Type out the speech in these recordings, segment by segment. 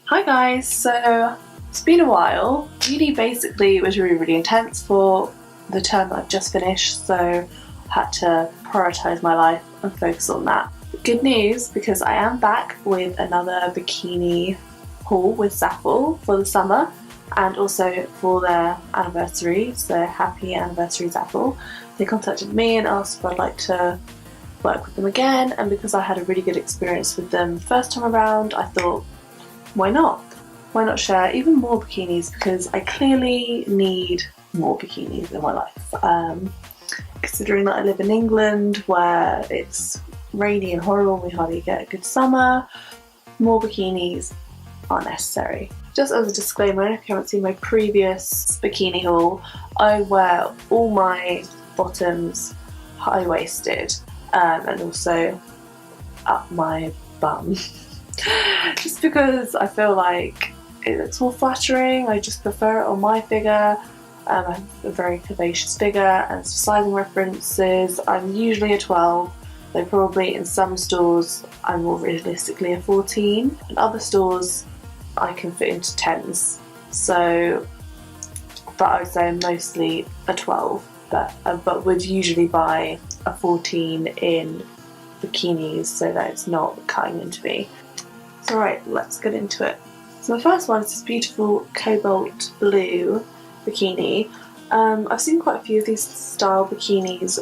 Hi guys, so it's been a while. Uni basically was really intense for the term that I've just finished, so I had to prioritise my life and focus on that. Good news, because I am back with another bikini haul with Zaful for the summer and also for their anniversary, so happy anniversary Zaful. They contacted me and asked if I'd like to work with them again, and because I had a really good experience with them first time around, I thought, why not? Why not share even more bikinis, because I clearly need more bikinis in my life. Considering that I live in England where it's rainy and horrible and we hardly get a good summer, more bikinis are necessary. Just as a disclaimer, if you haven't seen my previous bikini haul, I wear all my bottoms high-waisted and also up my bum. Just because I feel like it looks more flattering. I just prefer it on my figure. I have a very curvaceous figure, and for sizing references, I'm usually a 12, though probably in some stores I'm more realistically a 14. In other stores I can fit into 10s, so but I would say I'm mostly a 12, but would usually buy a 14 in bikinis so that it's not cutting into me. So right, let's get into it. So my first one is this beautiful cobalt blue bikini. I've seen quite a few of these style bikinis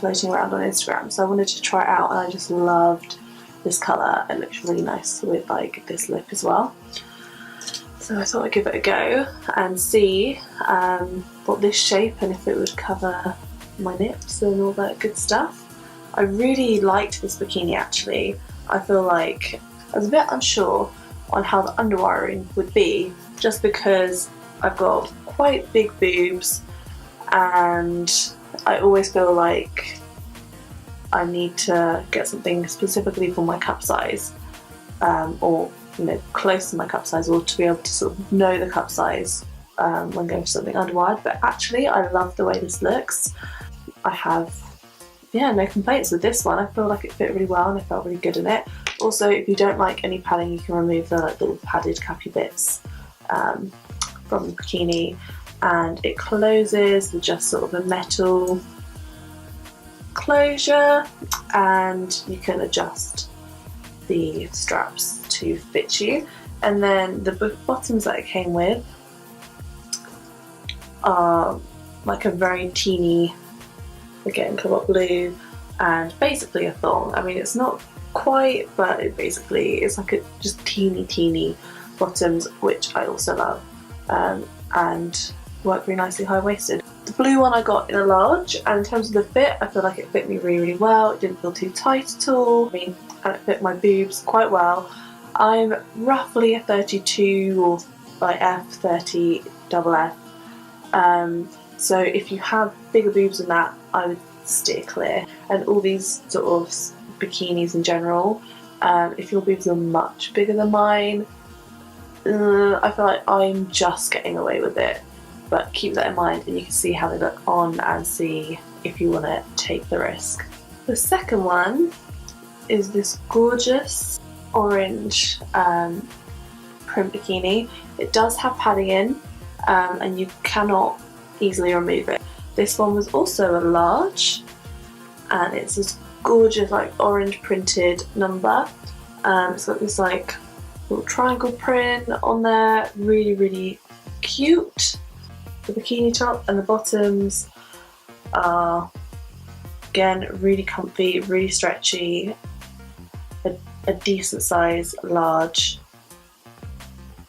floating around on Instagram, so I wanted to try it out, and I just loved this colour. It looks really nice with like this lip as well. So I thought I'd give it a go and see what this shape and if it would cover my nips and all that good stuff. I really liked this bikini actually. I feel like I was a bit unsure on how the underwiring would be, just because I've got quite big boobs and I always feel like I need to get something specifically for my cup size, or close to my cup size, or to be able to sort of know the cup size when going for something underwired. But actually I love the way this looks. I have no complaints with this one. I feel like it fit really well and I felt really good in it. Also, if you don't like any padding, you can remove the little padded cappy bits from the bikini, and it closes with just sort of a metal closure, and you can adjust the straps to fit you. And then the bottoms that it came with are like a very teeny, again, cobalt blue, and basically a thong. I mean, it's not quite, but it's like a just teeny bottoms, which I also love, and work really nicely high-waisted. The blue one I got in a large, and in terms of the fit, I feel like it fit me really well. It didn't feel too tight at all. I mean, and it fit my boobs quite well. I'm roughly a 32 or by F, 30 double F. So if you have bigger boobs than that, I would steer clear. And all these sort of bikinis in general, if your boobs are much bigger than mine, I feel like I'm just getting away with it. But keep that in mind, and you can see how they look on and see if you want to take the risk. The second one is this gorgeous orange print bikini. It does have padding in, and you cannot easily remove it. This one was also a large, and it's this gorgeous like orange printed number. It's got this like little triangle print on there, really cute. The bikini top and the bottoms are again really comfy, really stretchy, a decent size large,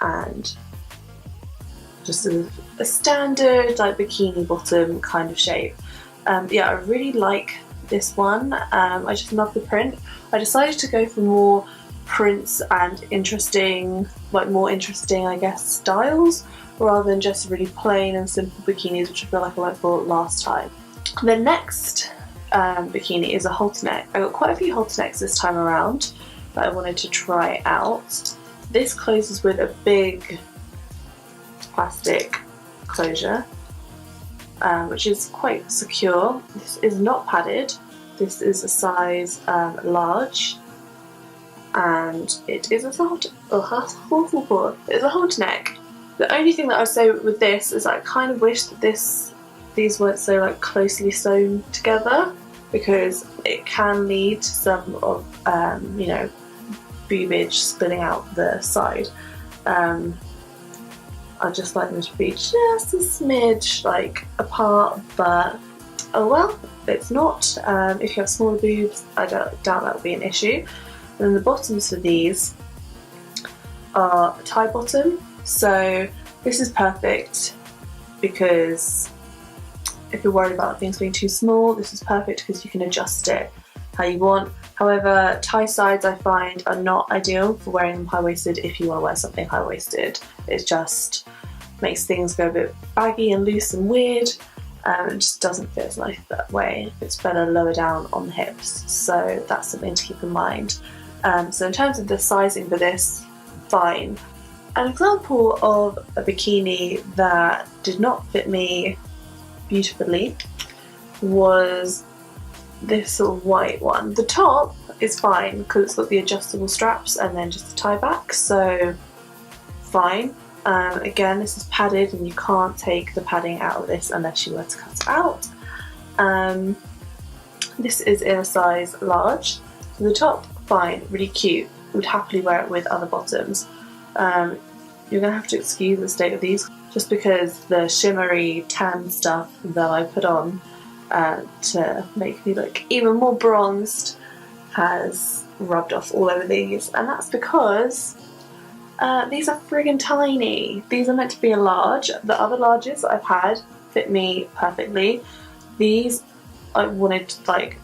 and just a standard like bikini bottom kind of shape. Yeah, I really like this one. I just love the print. I decided to go for more prints and interesting, more interesting I guess, styles, rather than just really plain and simple bikinis, which I feel like I went for last time. The next bikini is a halter neck. I got quite a few halter necks this time around that I wanted to try out. This closes with a big plastic closure, which is quite secure. This is not padded. This is a size large, and it is a halter neck. The only thing that I would say with this is I kind of wish that these weren't so like closely sewn together, because it can lead to some of you know, boobage spilling out the side. I just like them to be just a smidge like apart, but oh well, it's not. If you have smaller boobs, I doubt that will be an issue. And then the bottoms for these are a tie bottom, so this is perfect because if you're worried about things being too small, this is perfect because you can adjust it how you want. However, tie sides I find are not ideal for wearing them high-waisted if you want to wear something high-waisted. It just makes things go a bit baggy and loose and weird, and it just doesn't fit as nice that way. It's better lower down on the hips, so that's something to keep in mind. So in terms of the sizing for this, fine. An example of a bikini that did not fit me beautifully was this sort of white one. The top is fine because it's got the adjustable straps and then just the tie back, so fine. Again, this is padded and you can't take the padding out of this unless you were to cut it out. This is in a size large. So the top, fine, really cute. Would happily wear it with other bottoms. You're going to have to excuse the state of these just because the shimmery tan stuff that I put on to make me look even more bronzed has rubbed off all over these, and that's because these are friggin' tiny. These are meant to be a large. The other larges I've had fit me perfectly. These I wanted, like,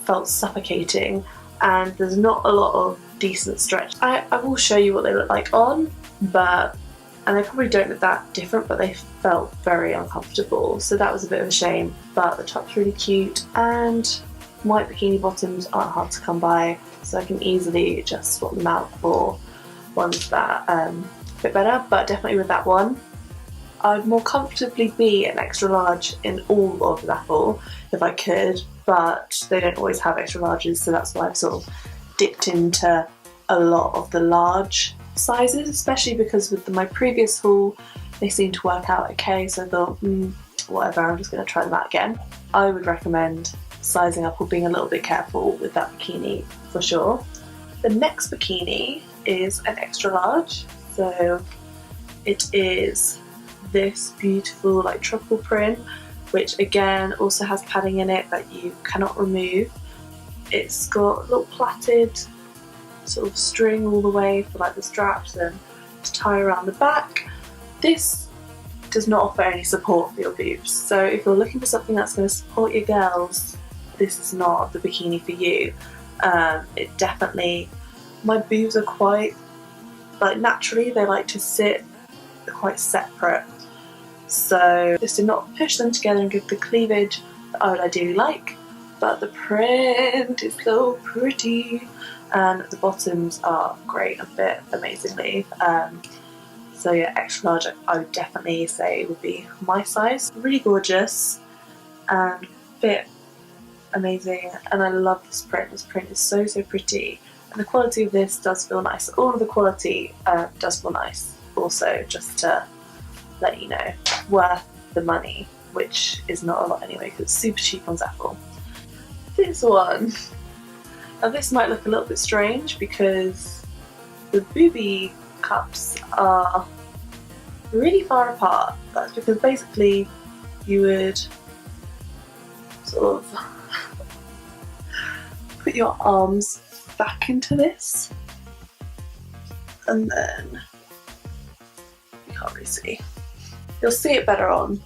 felt suffocating, and there's not a lot of decent stretch. I will show you what they look like on, and they probably don't look that different, but they felt very uncomfortable, so that was a bit of a shame. But the top's really cute, and white bikini bottoms aren't hard to come by, so I can easily just swap them out for ones that fit better. But definitely with that one, I'd more comfortably be an extra large in all of Zaful if I could, but they don't always have extra larges, so that's why I've sort of dipped into a lot of the large sizes, especially because with my previous haul they seemed to work out okay, so I thought, whatever, I'm just going to try them out again. I would recommend sizing up or being a little bit careful with that bikini for sure. The next bikini is an extra large, so it is this beautiful like tropical print, which again also has padding in it that you cannot remove. It's got a little plaited sort of string all the way for like the straps and to tie around the back. This does not offer any support for your boobs, so if you're looking for something that's going to support your girls, this is not the bikini for you. It definitely, my boobs are quite, like, naturally they like to sit quite separate, so this did not push them together and give the cleavage that I would ideally like, but the print is so pretty and the bottoms are great and fit amazingly. So yeah, extra large I would definitely say would be my size. Really gorgeous and fit amazing, and I love this print. This print is so pretty, and the quality of this does feel nice. All of the quality does feel nice also, just to let you know, worth the money, which is not a lot anyway because it's super cheap on Zaful. This one, now this might look a little bit strange because the booby cups are really far apart. That's because basically you would sort of put your arms back into this, and then you can't really see. You'll see it better on,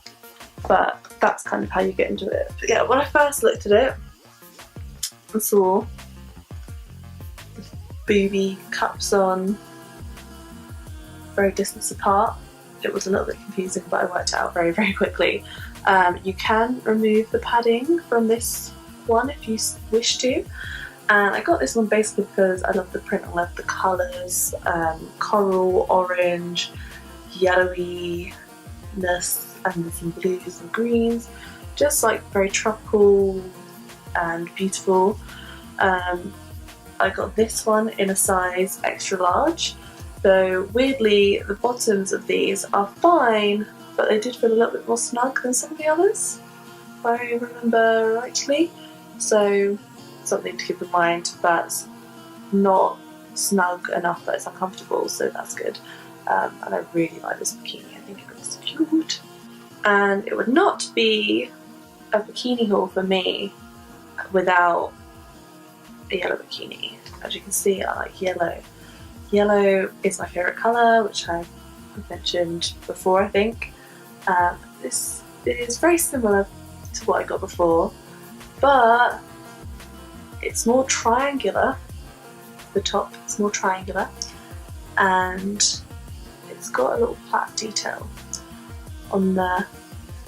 but that's kind of how you get into it. But yeah, when I first looked at it and saw the booby cups on very distance apart, it was a little bit confusing, but I worked it out very quickly. You can remove the padding from this one if you wish to, and I got this one basically because I love the print, I love the colours, coral, orange, yellowiness, and some blues and greens, just like very tropical and beautiful. I I got this one in a size extra large, though weirdly the bottoms of these are fine, but they did feel a little bit more snug than some of the others, if I remember rightly. So something to keep in mind, that's not snug enough that it's uncomfortable, so that's good. And I really like this bikini, I think it looks cute. And it would not be a bikini haul for me without a yellow bikini. As you can see, I like yellow. Yellow is my favourite colour, which I've mentioned before, I think. This is very similar to what I got before, but it's more triangular. The top is more triangular, and it's got a little plaid detail on the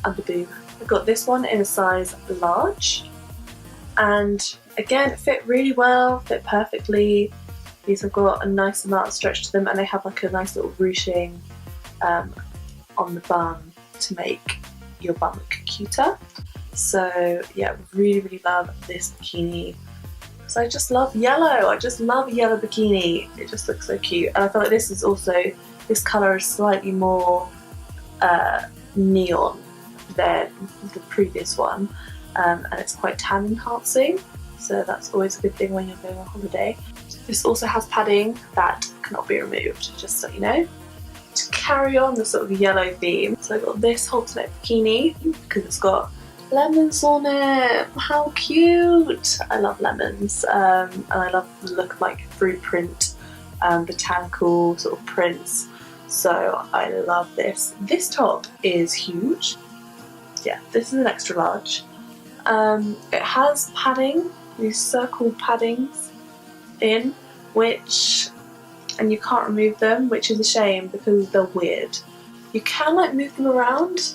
underboob. I got this one in a size large, and again it fit really well, fit perfectly. These have got a nice amount of stretch to them, and they have like a nice little ruching on the bum to make your bum look cuter. So yeah, really love this bikini because I just love yellow. I just love a yellow bikini. It just looks so cute, and I feel like this is also, this colour is slightly more neon than the previous one, and it's quite tan enhancing, so that's always a good thing when you're going on holiday. This also has padding that cannot be removed, just so you know. To carry on the sort of yellow theme, so I got this halter neck bikini because it's got lemons on it. How cute! I love lemons, and I love the look of like fruit print, botanical sort of prints. So I love this. This top is huge. Yeah, this is an extra large. It has padding, these circle paddings in, which, and you can't remove them, which is a shame because they're weird. You can like move them around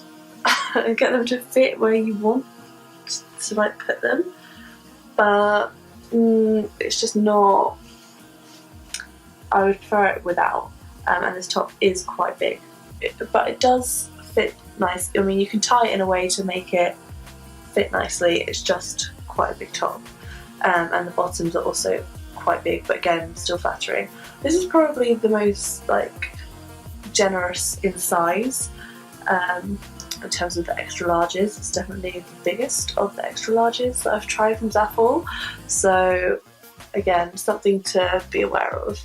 and get them to fit where you want to like put them, but it's just not, I would prefer it without. And this top is quite big, but it does fit nice. I mean, you can tie it in a way to make it fit nicely. It's just quite a big top, and the bottoms are also quite big, but again, still flattering. This is probably the most like generous in size in terms of the extra larges. It's definitely the biggest of the extra larges that I've tried from Zaful. So again, something to be aware of.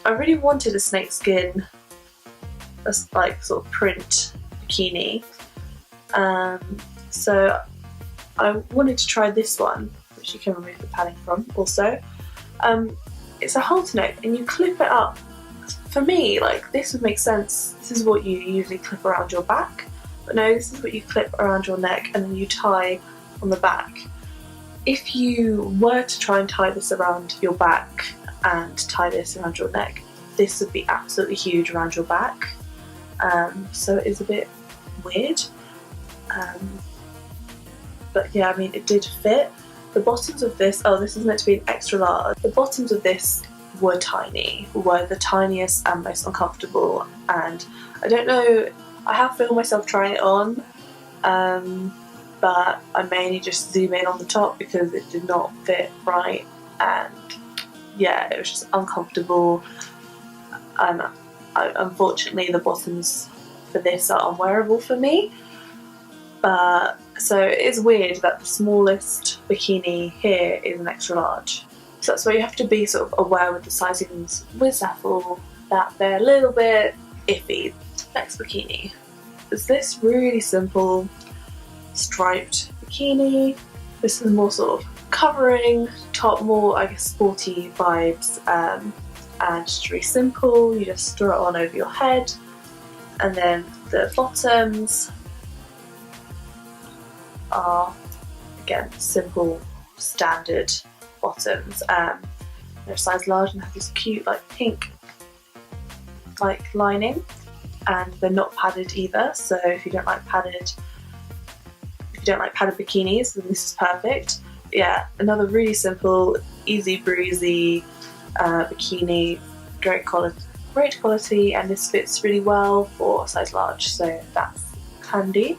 I really wanted a snakeskin, like sort of print bikini, so I wanted to try this one, which you can remove the padding from also. It's a halter neck and you clip it up. For me, like, this would make sense. This is what you usually clip around your back, but no, this is what you clip around your neck and then you tie on the back. If you were to try and tie this around your back and tie this around your neck, this would be absolutely huge around your back, so it is a bit weird, but yeah, I mean, it did fit. The bottoms of this, oh, this is meant to be an extra large. The bottoms of this were tiny, were the tiniest and most uncomfortable, and I don't know, I have filmed myself trying it on, but I mainly just zoom in on the top because it did not fit right, and yeah, it was just uncomfortable. Unfortunately, the bottoms for this are unwearable for me, but so it is weird that the smallest bikini here is an extra large. So that's why you have to be sort of aware with the sizings with Zaful, that they're a little bit iffy. Next bikini is this really simple striped bikini. This is more sort of covering top, more I guess sporty vibes, and just really simple. You just throw it on over your head, and then the bottoms are again simple standard bottoms. They're size large and have this cute like pink like lining, and they're not padded either, so if you don't like padded bikinis, then this is perfect. Yeah, another really simple, easy breezy bikini, great quality, and this fits really well for size large, so that's handy.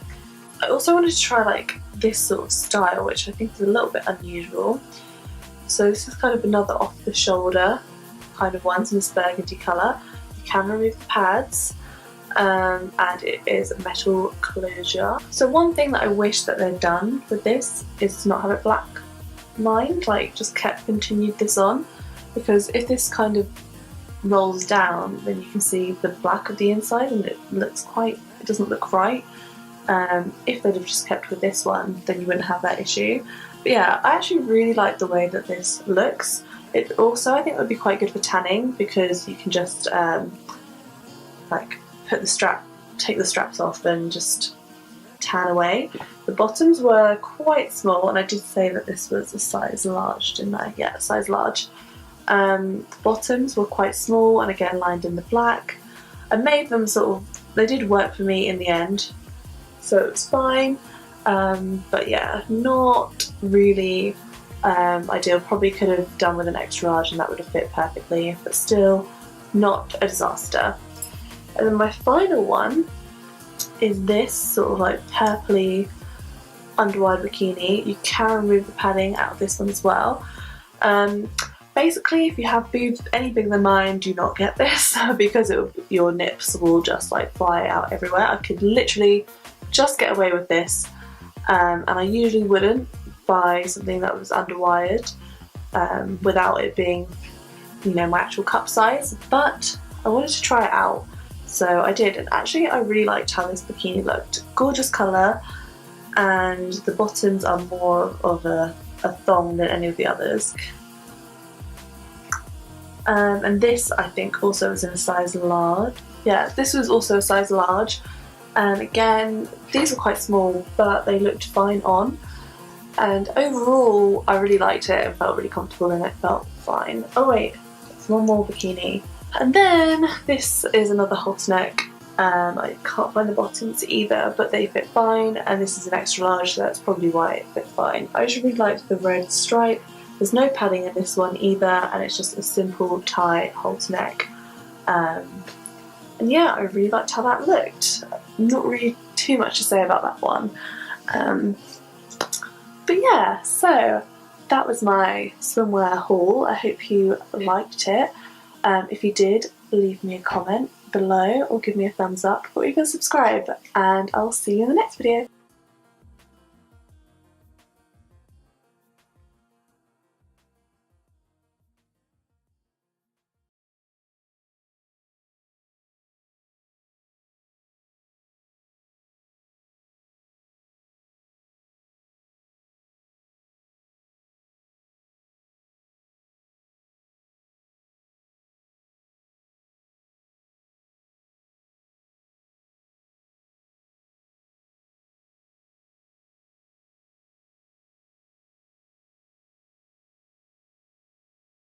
I also wanted to try like this sort of style, which I think is a little bit unusual. So this is kind of another off the shoulder kind of one in this burgundy colour. You can remove the pads, and it is a metal closure. So one thing that I wish that they'd done with this is to not have it black lined, like just continued this on, because if this kind of rolls down then you can see the black of the inside and it doesn't look right. If they'd have just kept with this one then you wouldn't have that issue. But yeah, I actually really like the way that this looks. It also, I think, would be quite good for tanning, because you can just like take the straps off and just tan away. The bottoms were quite small, and I did say that this was a size large, didn't I? Yeah, size large. The bottoms were quite small and again lined in the black. I made them they did work for me in the end, so it was fine. But yeah, not really ideal. Probably could have done with an extra large and that would have fit perfectly, but still not a disaster. And then my final one is this sort of like purpley underwire bikini. You can remove the padding out of this one as well. Basically, if you have boobs any bigger than mine, do not get this because your nips will just like fly out everywhere. I could literally just get away with this, and I usually wouldn't buy something that was underwired without it being, you know, my actual cup size, but I wanted to try it out, so I did, and actually I really liked how this bikini looked. Gorgeous colour, and the bottoms are more of a thong than any of the others. And this, I think, also was in a size large. Yeah, this was also a size large, and again, these were quite small, but they looked fine on. And overall, I really liked it and felt really comfortable in it, felt fine. Oh wait, there's one more bikini. And then this is another halter neck. I can't find the bottoms either, but they fit fine, and this is an extra large, so that's probably why it fit fine. I just really liked the red stripe. There's no padding in this one either, and it's just a simple tie halter neck. And yeah, I really liked how that looked. Not really too much to say about that one. But yeah, so that was my swimwear haul. I hope you liked it. If you did, leave me a comment below or give me a thumbs up, or even subscribe, and I'll see you in the next video.